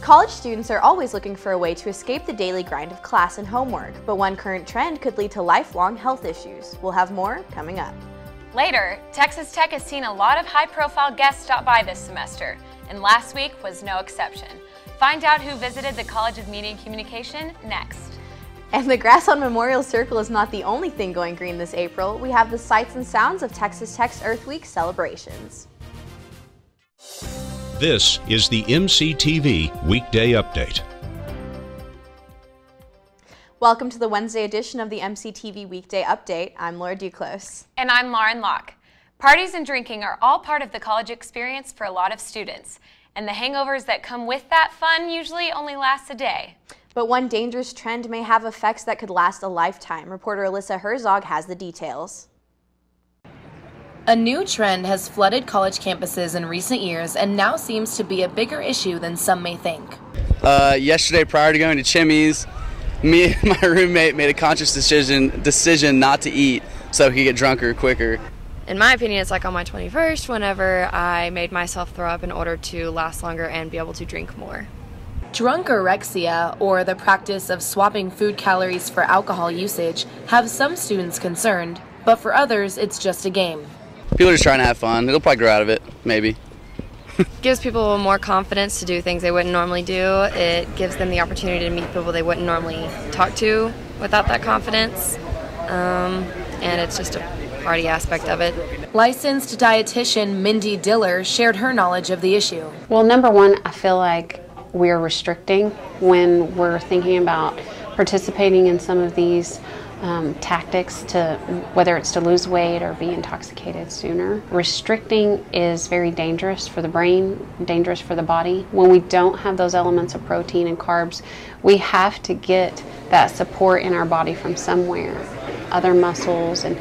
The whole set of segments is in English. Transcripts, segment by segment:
College students are always looking for a way to escape the daily grind of class and homework, but one current trend could lead to lifelong health issues. We'll have more coming up. Later, Texas Tech has seen a lot of high-profile guests stop by this semester, and last week was no exception. Find out who visited the College of Media and Communication next. And the grass on Memorial Circle is not the only thing going green this April. We have the sights and sounds of Texas Tech's Earth Week celebrations. This is the MCTV Weekday Update. Welcome to the Wednesday edition of the MCTV Weekday Update. I'm Laura Duclos. And I'm Lauren Locke. Parties and drinking are all part of the college experience for a lot of students, and the hangovers that come with that fun usually only last a day. But one dangerous trend may have effects that could last a lifetime. Reporter Alyssa Herzog has the details. A new trend has flooded college campuses in recent years and now seems to be a bigger issue than some may think. Yesterday, prior to going to Chimmy's, me and my roommate made a conscious decision not to eat so we could get drunker quicker. In my opinion, it's like on my 21st whenever I made myself throw up in order to last longer and be able to drink more. Drunkorexia, or the practice of swapping food calories for alcohol usage, have some students concerned, but for others, it's just a game. People are just trying to have fun. They'll probably grow out of it, maybe. Gives people more confidence to do things they wouldn't normally do. It gives them the opportunity to meet people they wouldn't normally talk to without that confidence. And it's just a party aspect of it. Licensed dietitian Mindy Diller shared her knowledge of the issue. Well, number one, I feel like we're restricting when we're thinking about participating in some of these tactics, to whether it's to lose weight or be intoxicated sooner. Restricting is very dangerous for the brain, dangerous for the body. When we don't have those elements of protein and carbs, we have to get that support in our body from somewhere, other muscles, and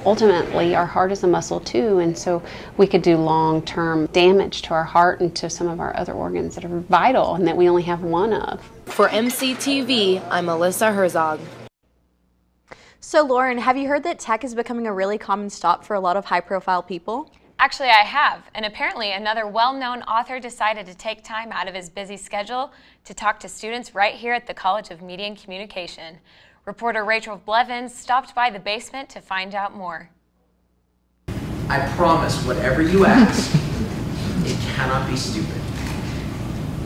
ultimately our heart is a muscle too, and so we could do long-term damage to our heart and to some of our other organs that are vital and that we only have one of. For MCTV, I'm Alyssa Herzog. So Lauren, have you heard that tech is becoming a really common stop for a lot of high-profile people? Actually, I have, and apparently another well-known author decided to take time out of his busy schedule to talk to students right here at the College of Media and Communication. Reporter Rachel Blevins stopped by the basement to find out more. I promise, whatever you ask, it cannot be stupid.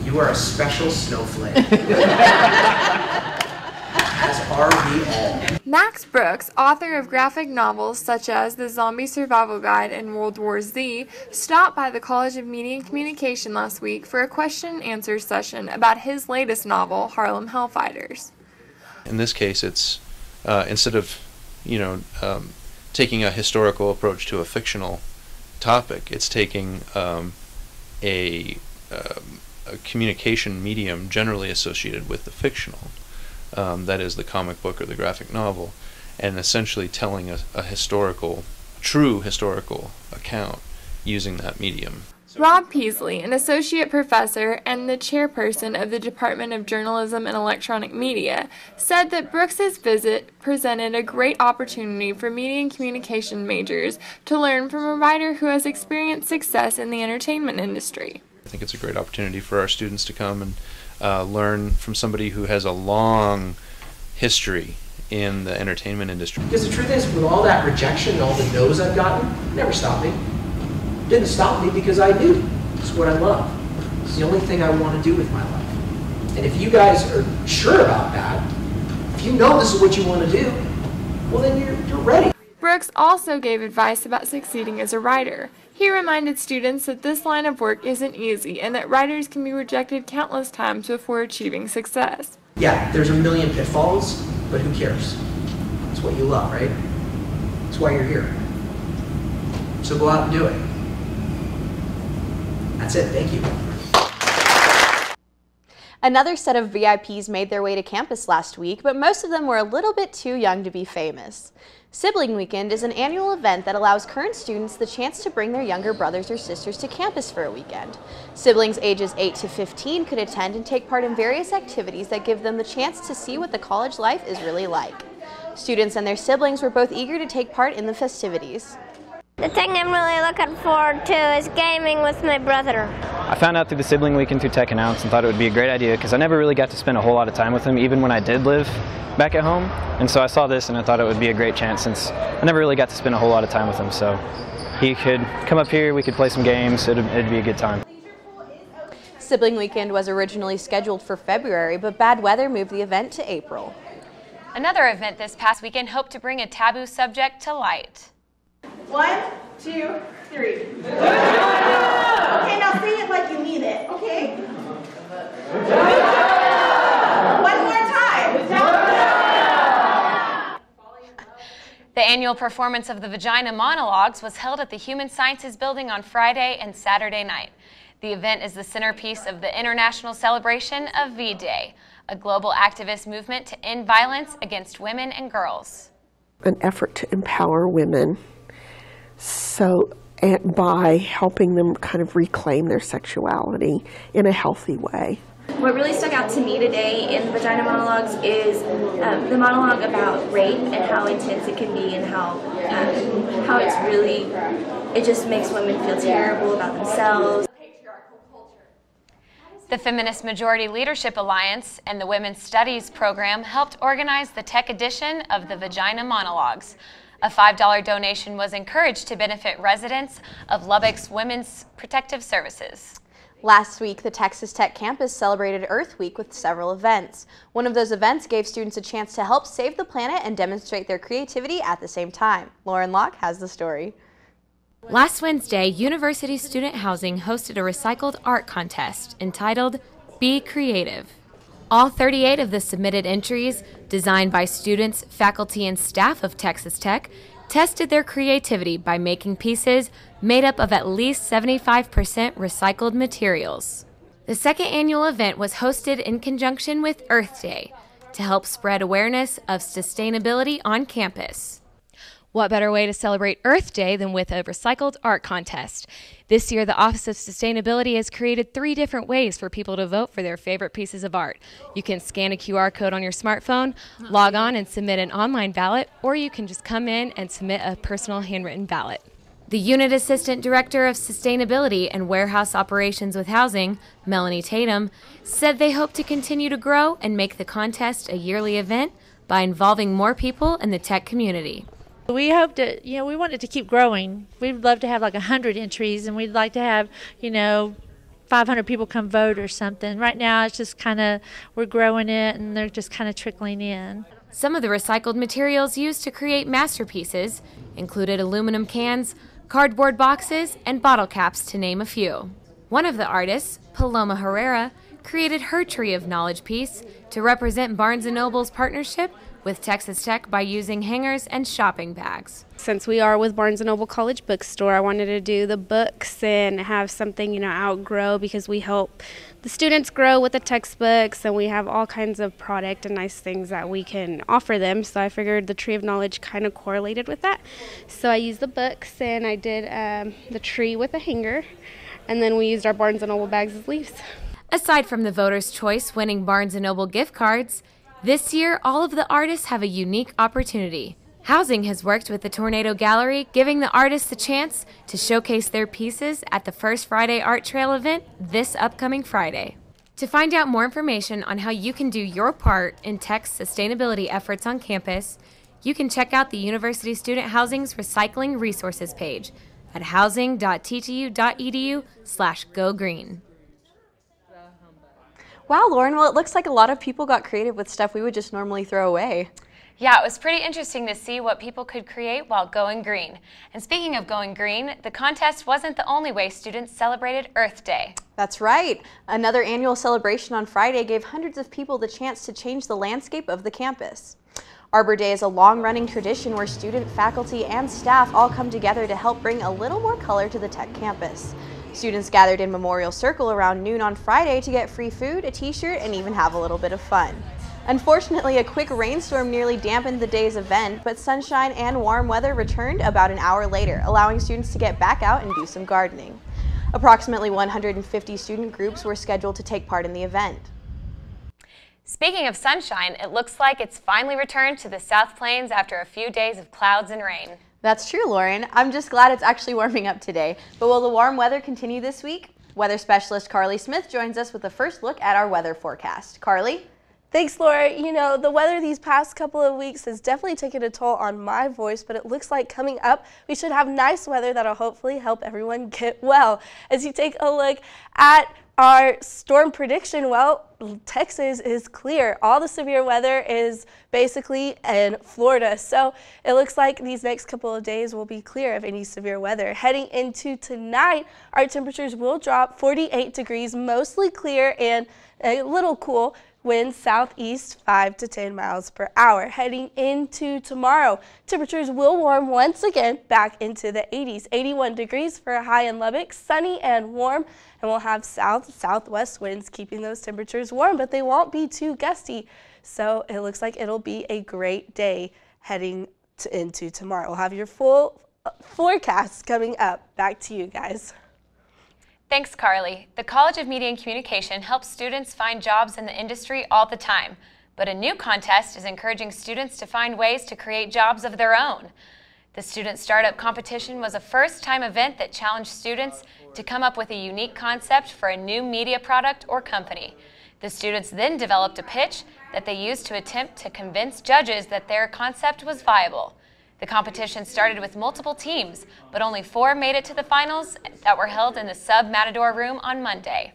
You are a special snowflake. As are we all. Max Brooks, author of graphic novels such as The Zombie Survival Guide and World War Z, stopped by the College of Media and Communication last week for a question and answer session about his latest novel, Harlem Hellfighters. In this case, it's instead of, taking a historical approach to a fictional topic, it's taking a communication medium generally associated with the fictional. That is the comic book or the graphic novel, and essentially telling a true historical account using that medium. Rob Peasley, an associate professor and the chairperson of the Department of Journalism and Electronic Media, said that Brooks's visit presented a great opportunity for media and communication majors to learn from a writer who has experienced success in the entertainment industry. I think it's a great opportunity for our students to come and learn from somebody who has a long history in the entertainment industry. Because the truth is, with all that rejection and all the no's I've gotten, it never stopped me. It didn't stop me because I knew it's what I love. It's the only thing I want to do with my life. And if you guys are sure about that, if you know this is what you want to do, well then you're ready. Brooks also gave advice about succeeding as a writer. He reminded students that this line of work isn't easy and that writers can be rejected countless times before achieving success. Yeah, there's a million pitfalls, but who cares? It's what you love, right? It's why you're here. So go out and do it. That's it, thank you. Another set of VIPs made their way to campus last week, but most of them were a little bit too young to be famous. Sibling Weekend is an annual event that allows current students the chance to bring their younger brothers or sisters to campus for a weekend. Siblings ages 8 to 15 could attend and take part in various activities that give them the chance to see what the college life is really like. Students and their siblings were both eager to take part in the festivities. The thing I'm really looking forward to is gaming with my brother. I found out through the sibling weekend through Tech Announce and thought it would be a great idea because I never really got to spend a whole lot of time with him, even when I did live back at home. And so I saw this and I thought it would be a great chance since I never really got to spend a whole lot of time with him. So he could come up here, we could play some games, it'd be a good time. Sibling Weekend was originally scheduled for February, but bad weather moved the event to April. Another event this past weekend hoped to bring a taboo subject to light. 1, 2, 3. Okay, now say it like you mean it, okay? One more time. The annual performance of the Vagina Monologues was held at the Human Sciences Building on Friday and Saturday night. The event is the centerpiece of the international celebration of V-Day, a global activist movement to end violence against women and girls. An effort to empower women by helping them kind of reclaim their sexuality in a healthy way. What really stuck out to me today in the Vagina Monologues is the monologue about rape and how intense it can be and how it's really, it just makes women feel terrible about themselves. The Feminist Majority Leadership Alliance and the Women's Studies program helped organize the tech edition of the Vagina Monologues. A $5 donation was encouraged to benefit residents of Lubbock's Women's Protective Services. Last week, the Texas Tech campus celebrated Earth Week with several events. One of those events gave students a chance to help save the planet and demonstrate their creativity at the same time. Locke has the story. Last Wednesday, University Student Housing hosted a recycled art contest entitled Be Creative. All 38 of the submitted entries, designed by students, faculty, and staff of Texas Tech, tested their creativity by making pieces made up of at least 75% recycled materials. The second annual event was hosted in conjunction with Earth Day to help spread awareness of sustainability on campus. What better way to celebrate Earth Day than with a recycled art contest? This year, the Office of Sustainability has created 3 different ways for people to vote for their favorite pieces of art. You can scan a QR code on your smartphone, log on and submit an online ballot, or you can just come in and submit a personal handwritten ballot. The Unit Assistant Director of Sustainability and Warehouse Operations with Housing, Melanie Tatum, said they hope to continue to grow and make the contest a yearly event by involving more people in the tech community. We hope to, we want it to keep growing. We'd love to have like 100 entries, and we'd like to have, 500 people come vote or something. Right now, it's just kind of, we're growing it, and they're just kind of trickling in. Some of the recycled materials used to create masterpieces included aluminum cans, cardboard boxes, and bottle caps, to name a few. One of the artists, Paloma Herrera, created her Tree of Knowledge piece to represent Barnes & Noble's partnership with Texas Tech by using hangers and shopping bags. Since we are with Barnes & Noble College Bookstore, I wanted to do the books and have something, outgrow, because we help the students grow with the textbooks, and we have all kinds of product and nice things that we can offer them. So I figured the Tree of Knowledge kind of correlated with that. So I used the books, and I did the tree with a hanger, and then we used our Barnes & Noble bags as leaves. Aside from the Voters' Choice winning Barnes & Noble gift cards, this year all of the artists have a unique opportunity. Housing has worked with the Tornado Gallery, giving the artists the chance to showcase their pieces at the First Friday Art Trail event this upcoming Friday. To find out more information on how you can do your part in Tech's sustainability efforts on campus, you can check out the University Student Housing's Recycling Resources page at housing.ttu.edu/gogreen. Wow, Lauren, well, it looks like a lot of people got creative with stuff we would just normally throw away. Yeah, it was pretty interesting to see what people could create while going green. And speaking of going green, the contest wasn't the only way students celebrated Earth Day. That's right. Another annual celebration on Friday gave hundreds of people the chance to change the landscape of the campus. Arbor Day is a long-running tradition where student, faculty, and staff all come together to help bring a little more color to the Tech campus. Students gathered in Memorial Circle around noon on Friday to get free food, a t-shirt, and even have a little bit of fun. Unfortunately, a quick rainstorm nearly dampened the day's event, but sunshine and warm weather returned about an hour later, allowing students to get back out and do some gardening. Approximately 150 student groups were scheduled to take part in the event. Speaking of sunshine, it looks like it's finally returned to the South Plains after a few days of clouds and rain. That's true, Lauren. I'm just glad it's actually warming up today. But will the warm weather continue this week? Weather specialist Carly Smith joins us with the first look at our weather forecast. Carly? Thanks, Laura. You know, the weather these past couple of weeks has definitely taken a toll on my voice, but it looks like coming up, we should have nice weather that'll hopefully help everyone get well. As you take a look at our storm prediction, well, Texas is clear. All the severe weather is basically in Florida. So it looks like these next couple of days will be clear of any severe weather. Heading into tonight, our temperatures will drop 48 degrees, mostly clear and a little cool. Winds southeast 5 to 10 miles per hour. Heading into tomorrow, temperatures will warm once again back into the 80s. 81 degrees for a high in Lubbock, sunny and warm, and we'll have southwest winds keeping those temperatures warm, but they won't be too gusty. So it looks like it'll be a great day heading into tomorrow. We'll have your full forecast coming up. Back to you guys. Thanks, Carly. The College of Media and Communication helps students find jobs in the industry all the time, but a new contest is encouraging students to find ways to create jobs of their own. The Student Startup Competition was a first-time event that challenged students to come up with a unique concept for a new media product or company. The students then developed a pitch that they used to attempt to convince judges that their concept was viable. The competition started with multiple teams, but only 4 made it to the finals that were held in the Sub-Matador Room on Monday.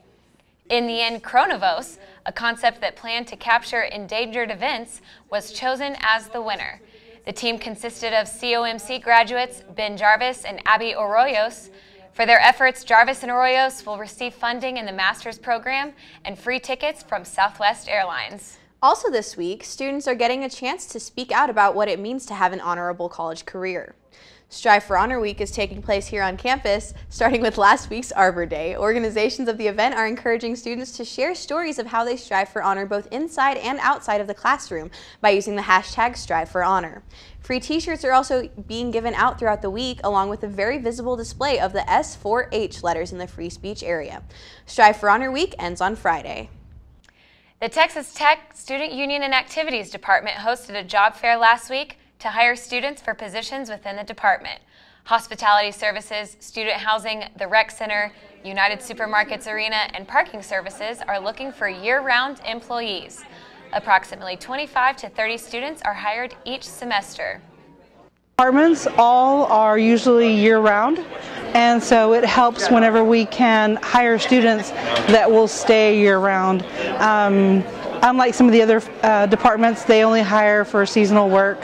In the end, Chronovos, a concept that planned to capture endangered events, was chosen as the winner. The team consisted of COMC graduates Ben Jarvis and Abby Arroyos. For their efforts, Jarvis and Arroyos will receive funding in the master's program and free tickets from Southwest Airlines. Also this week, students are getting a chance to speak out about what it means to have an honorable college career. Strive for Honor Week is taking place here on campus, starting with last week's Arbor Day. Organizations of the event are encouraging students to share stories of how they strive for honor both inside and outside of the classroom by using the hashtag Strive for Honor. Free t-shirts are also being given out throughout the week, along with a very visible display of the S4H letters in the free speech area. Strive for Honor Week ends on Friday. The Texas Tech Student Union and Activities Department hosted a job fair last week to hire students for positions within the department. Hospitality services, student housing, the rec center, United Supermarkets Arena, and parking services are looking for year-round employees. Approximately 25 to 30 students are hired each semester. Departments all are usually year-round, and so it helps whenever we can hire students that will stay year-round. Unlike some of the other departments, they only hire for seasonal work.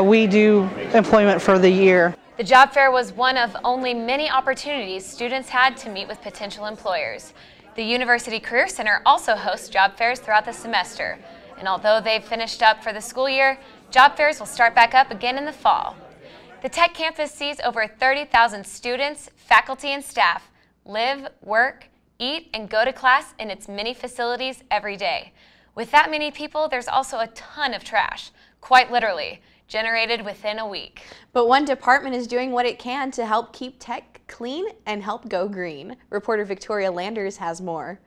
We do employment for the year. The job fair was one of only many opportunities students had to meet with potential employers. The University Career Center also hosts job fairs throughout the semester, and although they've finished up for the school year, job fairs will start back up again in the fall. The Tech campus sees over 30,000 students, faculty, and staff live, work, eat, and go to class in its many facilities every day. With that many people, there's also a ton of trash, quite literally, generated within a week. But one department is doing what it can to help keep Tech clean and help go green. Reporter Victoria Landers has more.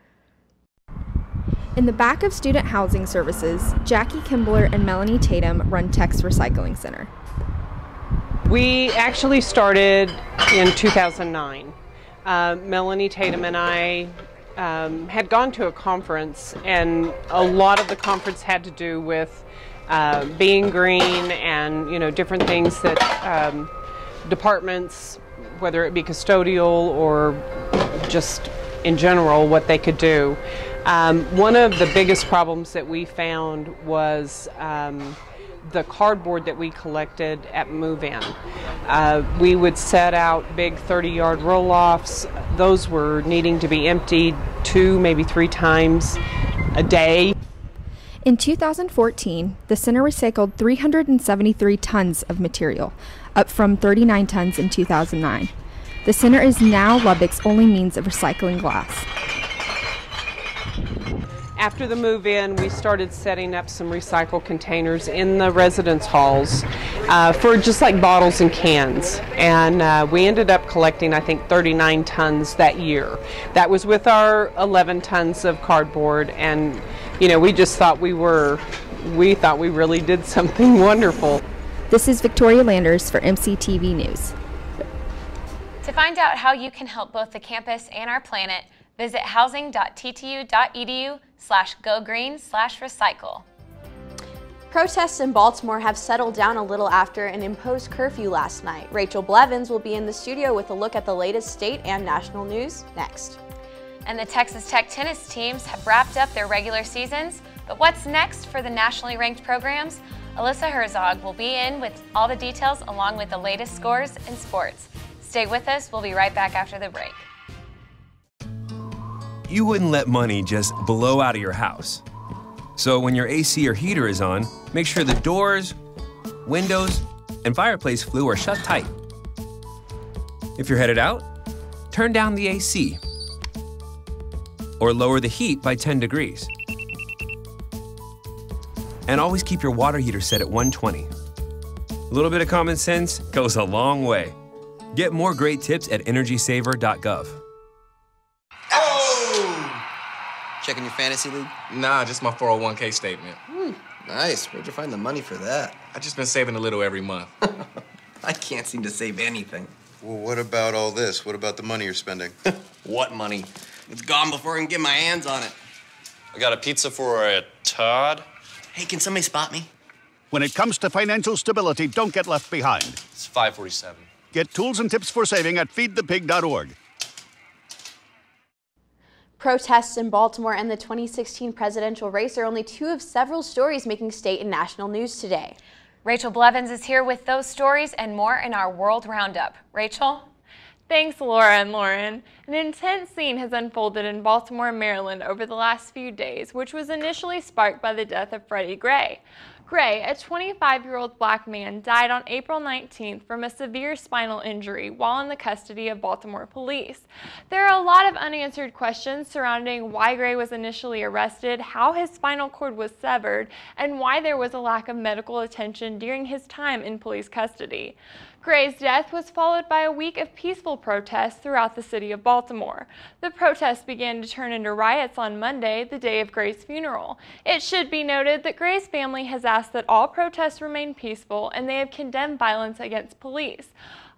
In the back of Student Housing Services, Jackie Kimbler and Melanie Tatum run Tech's Recycling Center. We actually started in 2009. Melanie Tatum and I had gone to a conference, and a lot of the conference had to do with being green and, you know, different things that departments, whether it be custodial or just in general, what they could do. One of the biggest problems that we found was the cardboard that we collected at move-in. We would set out big 30-yard roll-offs. Those were needing to be emptied 2, maybe 3 times a day. In 2014, the center recycled 373 tons of material, up from 39 tons in 2009. The center is now Lubbock's only means of recycling glass. After the move-in, we started setting up some recycle containers in the residence halls for just like bottles and cans. And we ended up collecting, I think, 39 tons that year. That was with our 11 tons of cardboard, and you know, we just thought we really did something wonderful. This is Victoria Landers for MCTV News. To find out how you can help both the campus and our planet, Visit housing.ttu.edu/gogreen/recycle. Protests in Baltimore have settled down a little after an imposed curfew last night. Rachel Blevins will be in the studio with a look at the latest state and national news next. And the Texas Tech tennis teams have wrapped up their regular seasons, but what's next for the nationally ranked programs? Alyssa Herzog will be in with all the details along with the latest scores in sports. Stay with us, we'll be right back after the break. You wouldn't let money just blow out of your house. So when your AC or heater is on, make sure the doors, windows, and fireplace flue are shut tight. If you're headed out, turn down the AC or lower the heat by 10 degrees. And always keep your water heater set at 120. A little bit of common sense goes a long way. Get more great tips at energysaver.gov. Checking your fantasy league? Nah, just my 401k statement. Nice. Where'd you find the money for that? I just been saving a little every month. I can't seem to save anything. Well, what about all this? What about the money you're spending? What money? It's gone before I can get my hands on it. I got a pizza for a Todd. Hey, can somebody spot me? When it comes to financial stability, don't get left behind. It's 547. Get tools and tips for saving at feedthepig.org. Protests in Baltimore and the 2016 presidential race are only two of several stories making state and national news today. Rachel Blevins is here with those stories and more in our World Roundup. Rachel? Thanks, Laura and Lauren. An intense scene has unfolded in Baltimore, Maryland over the last few days, which was initially sparked by the death of Freddie Gray. Gray, a 25-year-old black man, died on April 19th from a severe spinal injury while in the custody of Baltimore police. There are a lot of unanswered questions surrounding why Gray was initially arrested, how his spinal cord was severed, and why there was a lack of medical attention during his time in police custody. Gray's death was followed by a week of peaceful protests throughout the city of Baltimore. The protests began to turn into riots on Monday, the day of Gray's funeral. It should be noted that Gray's family has asked that all protests remain peaceful, and they have condemned violence against police.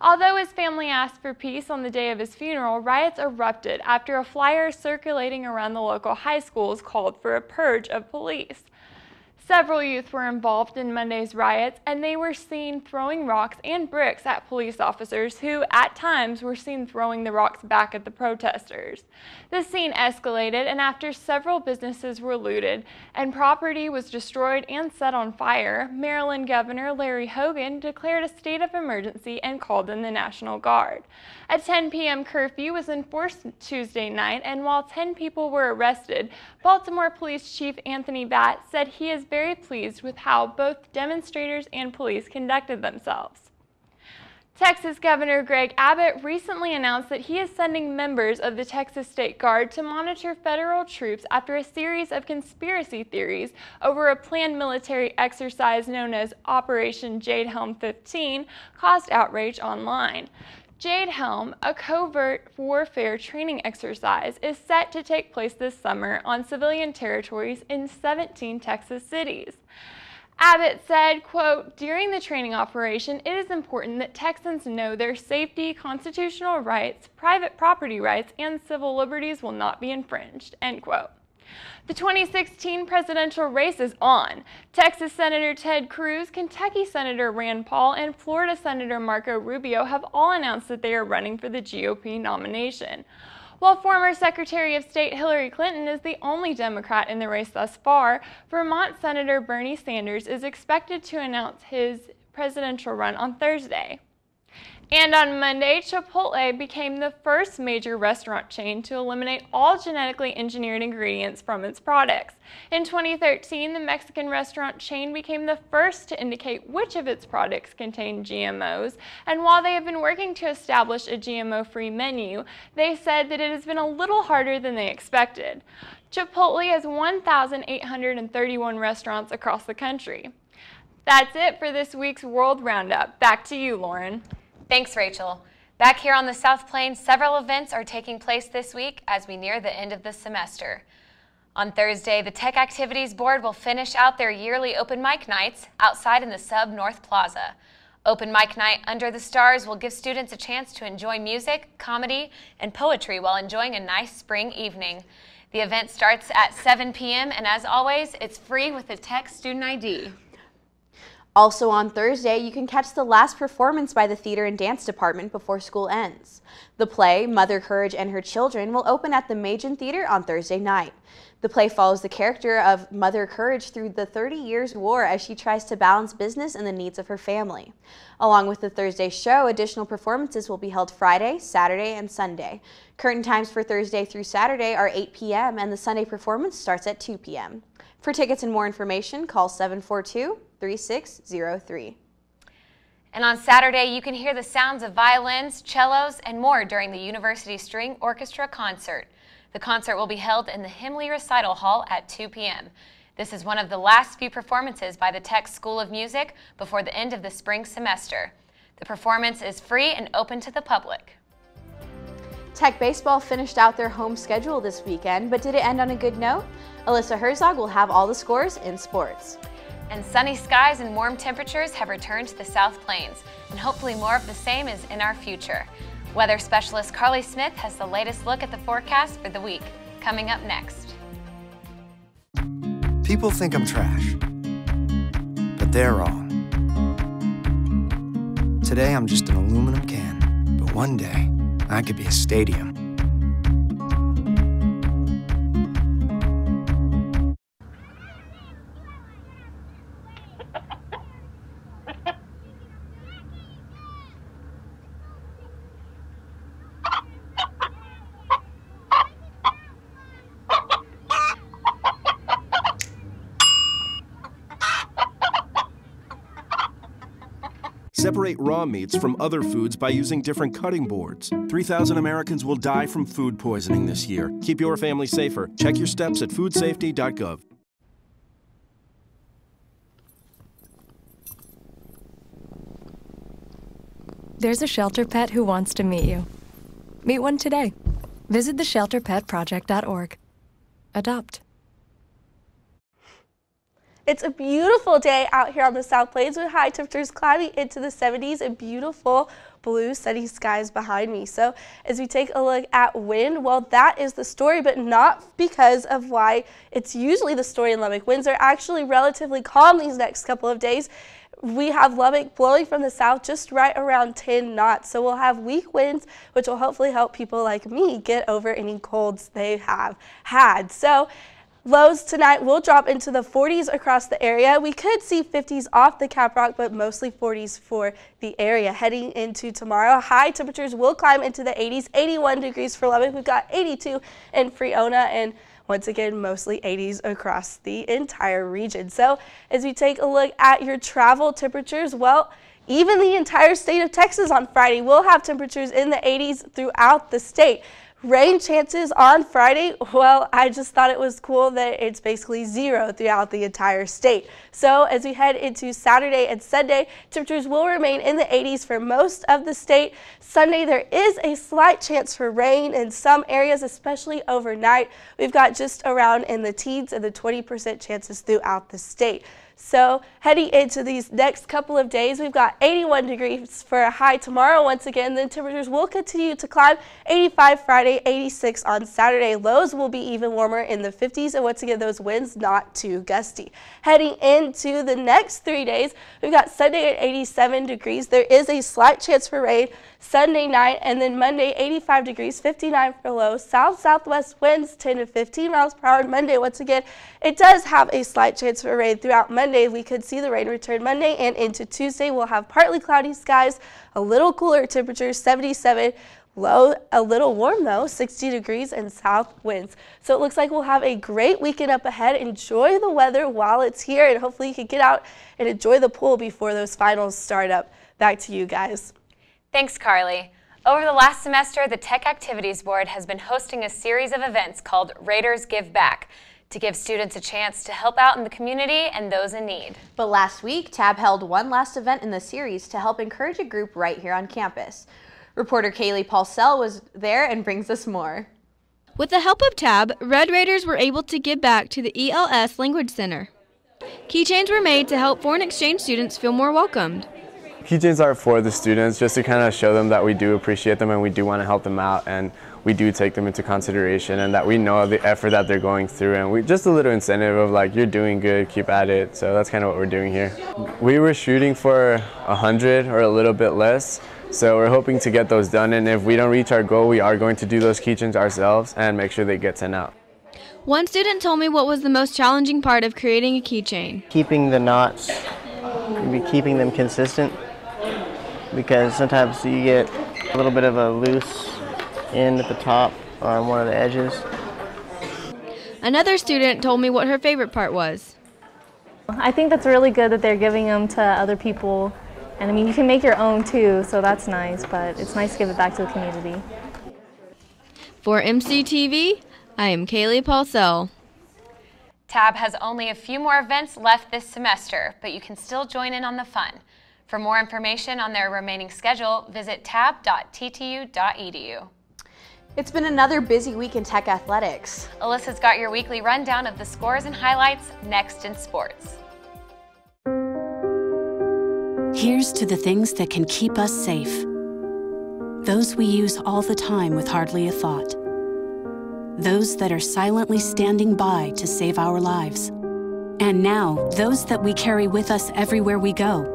Although his family asked for peace on the day of his funeral, riots erupted after a flyer circulating around the local high schools called for a purge of police. Several youth were involved in Monday's riots, and they were seen throwing rocks and bricks at police officers who, at times, were seen throwing the rocks back at the protesters. The scene escalated, and after several businesses were looted and property was destroyed and set on fire, Maryland Governor Larry Hogan declared a state of emergency and called in the National Guard. A 10 p.m. curfew was enforced Tuesday night, and while 10 people were arrested, Baltimore Police Chief Anthony Batt said he is very pleased with how both demonstrators and police conducted themselves. Texas Governor Greg Abbott recently announced that he is sending members of the Texas State Guard to monitor federal troops after a series of conspiracy theories over a planned military exercise known as Operation Jade Helm 15 caused outrage online. Jade Helm, a covert warfare training exercise, is set to take place this summer on civilian territories in 17 Texas cities. Abbott said, quote, "During the training operation, it is important that Texans know their safety, constitutional rights, private property rights, and civil liberties will not be infringed," end quote. The 2016 presidential race is on. Texas Senator Ted Cruz, Kentucky Senator Rand Paul, and Florida Senator Marco Rubio have all announced that they are running for the GOP nomination. While former Secretary of State Hillary Clinton is the only Democrat in the race thus far, Vermont Senator Bernie Sanders is expected to announce his presidential run on Thursday. And on Monday, Chipotle became the first major restaurant chain to eliminate all genetically engineered ingredients from its products. In 2013, the Mexican restaurant chain became the first to indicate which of its products contained GMOs, and while they have been working to establish a GMO-free menu, they said that it has been a little harder than they expected. Chipotle has 1,831 restaurants across the country. That's it for this week's World Roundup. Back to you, Lauren. Thanks, Rachel. Back here on the South Plains, several events are taking place this week as we near the end of the semester. On Thursday, the Tech Activities Board will finish out their yearly open mic nights outside in the Sub North Plaza. Open mic night under the stars will give students a chance to enjoy music, comedy, and poetry while enjoying a nice spring evening. The event starts at 7 p.m. and as always, it's free with a Tech student ID. Also on Thursday, you can catch the last performance by the Theater and Dance Department before school ends. The play, Mother Courage and Her Children, will open at the Majan Theater on Thursday night. The play follows the character of Mother Courage through the 30 Years' War as she tries to balance business and the needs of her family. Along with the Thursday show, additional performances will be held Friday, Saturday, and Sunday. Curtain times for Thursday through Saturday are 8 p.m. and the Sunday performance starts at 2 p.m. For tickets and more information, call 742-3603. And on Saturday, you can hear the sounds of violins, cellos, and more during the University String Orchestra concert. The concert will be held in the Himley Recital Hall at 2 p.m. This is one of the last few performances by the Tech School of Music before the end of the spring semester. The performance is free and open to the public. Tech baseball finished out their home schedule this weekend, but did it end on a good note? Alyssa Herzog will have all the scores in sports. And sunny skies and warm temperatures have returned to the South Plains, and hopefully more of the same is in our future. Weather specialist Carly Smith has the latest look at the forecast for the week, coming up next. People think I'm trash, but they're wrong. Today I'm just an aluminum can, but one day I could be a stadium. Separate raw meats from other foods by using different cutting boards. 3,000 Americans will die from food poisoning this year. Keep your family safer. Check your steps at foodsafety.gov. There's a shelter pet who wants to meet you. Meet one today. Visit theshelterpetproject.org. Adopt. It's a beautiful day out here on the South Plains with high temperatures climbing into the 70s and beautiful blue sunny skies behind me. So as we take a look at wind, well, that is the story, but not because of why it's usually the story in Lubbock. Winds are actually relatively calm these next couple of days. We have Lubbock blowing from the south just right around 10 knots. So we'll have weak winds, which will hopefully help people like me get over any colds they have had. So lows tonight will drop into the 40s across the area. We could see 50s off the Cap Rock, but mostly 40s for the area. Heading into tomorrow, high temperatures will climb into the 80s, 81 degrees for Lubbock. We've got 82 in Freona, and once again, mostly 80s across the entire region. So as we take a look at your travel temperatures, well, even the entire state of Texas on Friday will have temperatures in the 80s throughout the state. Rain chances on Friday, well, I just thought it was cool that it's basically 0 throughout the entire state. So as we head into Saturday and Sunday, temperatures will remain in the 80s for most of the state. Sunday, there is a slight chance for rain in some areas, especially overnight. We've got just around in the teens and the 20% chances throughout the state. So heading into these next couple of days, we've got 81 degrees for a high tomorrow. Once again, then temperatures will continue to climb. 85 Friday, 86 on Saturday. Lows will be even warmer in the 50s, and once again, those winds not too gusty. Heading into the next 3 days, we've got Sunday at 87 degrees. There is a slight chance for rain Sunday night, and then Monday 85 degrees, 59 for low. South-southwest winds 10 to 15 miles per hour. Monday, once again, it does have a slight chance for rain throughout Monday. We could see the rain return Monday, and into Tuesday we'll have partly cloudy skies, a little cooler temperatures, 77. Low, a little warm though, 60 degrees and south winds. So it looks like we'll have a great weekend up ahead. Enjoy the weather while it's here, and hopefully you can get out and enjoy the pool before those finals start up. Back to you guys. Thanks, Carly. Over the last semester, the Tech Activities Board has been hosting a series of events called Raiders Give Back to give students a chance to help out in the community and those in need. But last week, TAB held one last event in the series to help encourage a group right here on campus. Reporter Kaylee Paulsell was there and brings us more. With the help of TAB, Red Raiders were able to give back to the ELS Language Center. Keychains were made to help foreign exchange students feel more welcomed. Keychains are for the students, just to kind of show them that we do appreciate them and we do want to help them out, and we do take them into consideration, and that we know the effort that they're going through, and we just a little incentive of like, you're doing good, keep at it. So that's kind of what we're doing here. We were shooting for 100 or a little bit less, so we're hoping to get those done, and if we don't reach our goal, we are going to do those keychains ourselves and make sure they get sent out. One student told me what was the most challenging part of creating a keychain. Keeping the knots, keeping them consistent, because sometimes you get a little bit of a loose end at the top or on one of the edges. Another student told me what her favorite part was. I think that's really good that they're giving them to other people. And I mean, you can make your own too, so that's nice, but it's nice to give it back to the community. For MCTV, I am Kaylee Paulsell. TAB has only a few more events left this semester, but you can still join in on the fun. For more information on their remaining schedule, visit tab.ttu.edu. It's been another busy week in Tech athletics. Alyssa's got your weekly rundown of the scores and highlights next in sports. Here's to the things that can keep us safe. Those we use all the time with hardly a thought. Those that are silently standing by to save our lives. And now, those that we carry with us everywhere we go.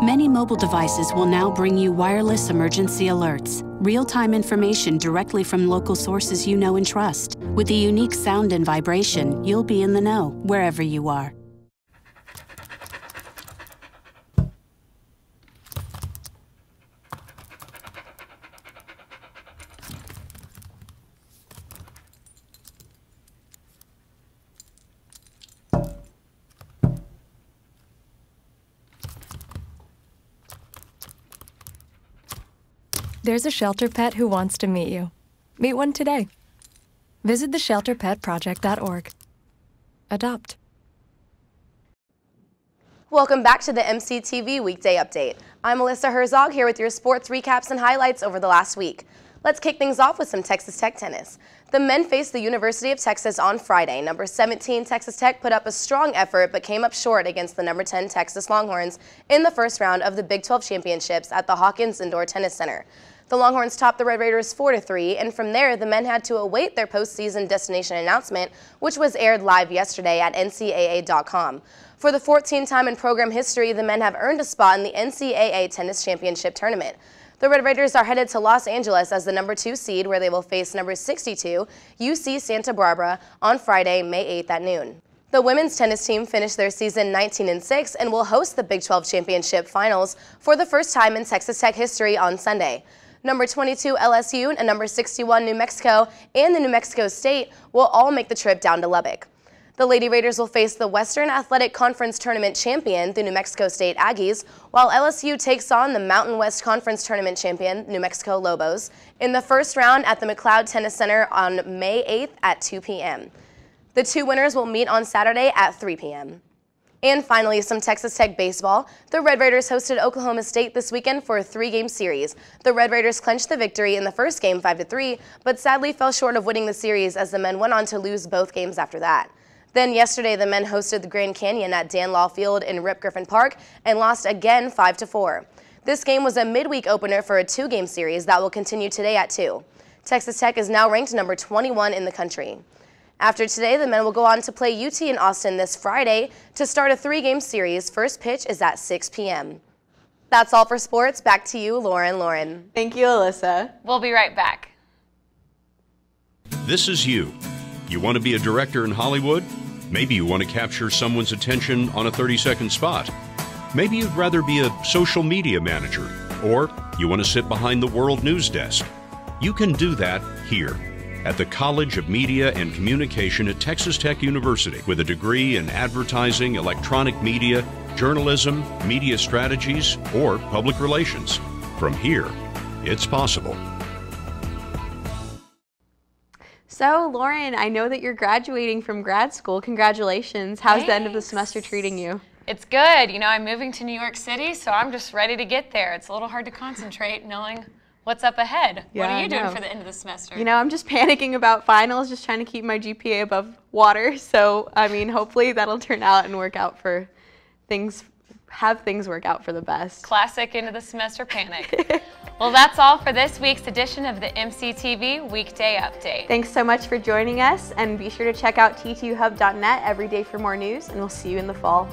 Many mobile devices will now bring you wireless emergency alerts, real-time information directly from local sources you know and trust. With the unique sound and vibration, you'll be in the know, wherever you are. There's a shelter pet who wants to meet you. Meet one today. Visit theshelterpetproject.org. Adopt. Welcome back to the MCTV Weekday Update. I'm Alyssa Herzog here with your sports recaps and highlights over the last week. Let's kick things off with some Texas Tech tennis. The men faced the University of Texas on Friday. Number 17 Texas Tech put up a strong effort but came up short against the number 10 Texas Longhorns in the first round of the Big 12 Championships at the Hawkins Indoor Tennis Center. The Longhorns topped the Red Raiders 4-3, and from there, the men had to await their postseason destination announcement, which was aired live yesterday at ncaa.com. For the 14th time in program history, the men have earned a spot in the NCAA Tennis Championship Tournament. The Red Raiders are headed to Los Angeles as the number 2 seed, where they will face number 62, UC Santa Barbara, on Friday, May 8th at noon. The women's tennis team finished their season 19-6 and will host the Big 12 Championship Finals for the first time in Texas Tech history on Sunday. Number 22 LSU and number 61 New Mexico and the New Mexico State will all make the trip down to Lubbock. The Lady Raiders will face the Western Athletic Conference Tournament champion, the New Mexico State Aggies, while LSU takes on the Mountain West Conference Tournament champion, New Mexico Lobos, in the first round at the McLeod Tennis Center on May 8th at 2 p.m. The two winners will meet on Saturday at 3 p.m. And finally, some Texas Tech baseball. The Red Raiders hosted Oklahoma State this weekend for a 3-game series. The Red Raiders clinched the victory in the first game 5-3, but sadly fell short of winning the series as the men went on to lose both games after that. Then yesterday, the men hosted the Grand Canyon at Dan Law Field in Rip Griffin Park and lost again 5-4. This game was a midweek opener for a 2-game series that will continue today at 2. Texas Tech is now ranked number 21 in the country. After today, the men will go on to play UT in Austin this Friday to start a 3-game series. First pitch is at 6 p.m. That's all for sports. Back to you, Lauren. Thank you, Alyssa. We'll be right back. This is you. You want to be a director in Hollywood? Maybe you want to capture someone's attention on a 30-second spot. Maybe you'd rather be a social media manager, or you want to sit behind the World News Desk. You can do that here at the College of Media and Communication at Texas Tech University with a degree in advertising, electronic media, journalism, media strategies, or public relations. From here, it's possible. So, Lauren, I know that you're graduating from grad school. Congratulations. How's the end of the semester treating you? It's good. You know, I'm moving to New York City, so I'm just ready to get there. It's a little hard to concentrate knowing what's up ahead. Yeah, what are you doing for the end of the semester? You know, I'm just panicking about finals, just trying to keep my GPA above water. So, I mean, hopefully that'll turn out and work out for things have things work out for the best. Classic end of the semester panic. Well, that's all for this week's edition of the MCTV Weekday Update. Thanks so much for joining us, and be sure to check out t2hub.net every day for more news, and we'll see you in the fall.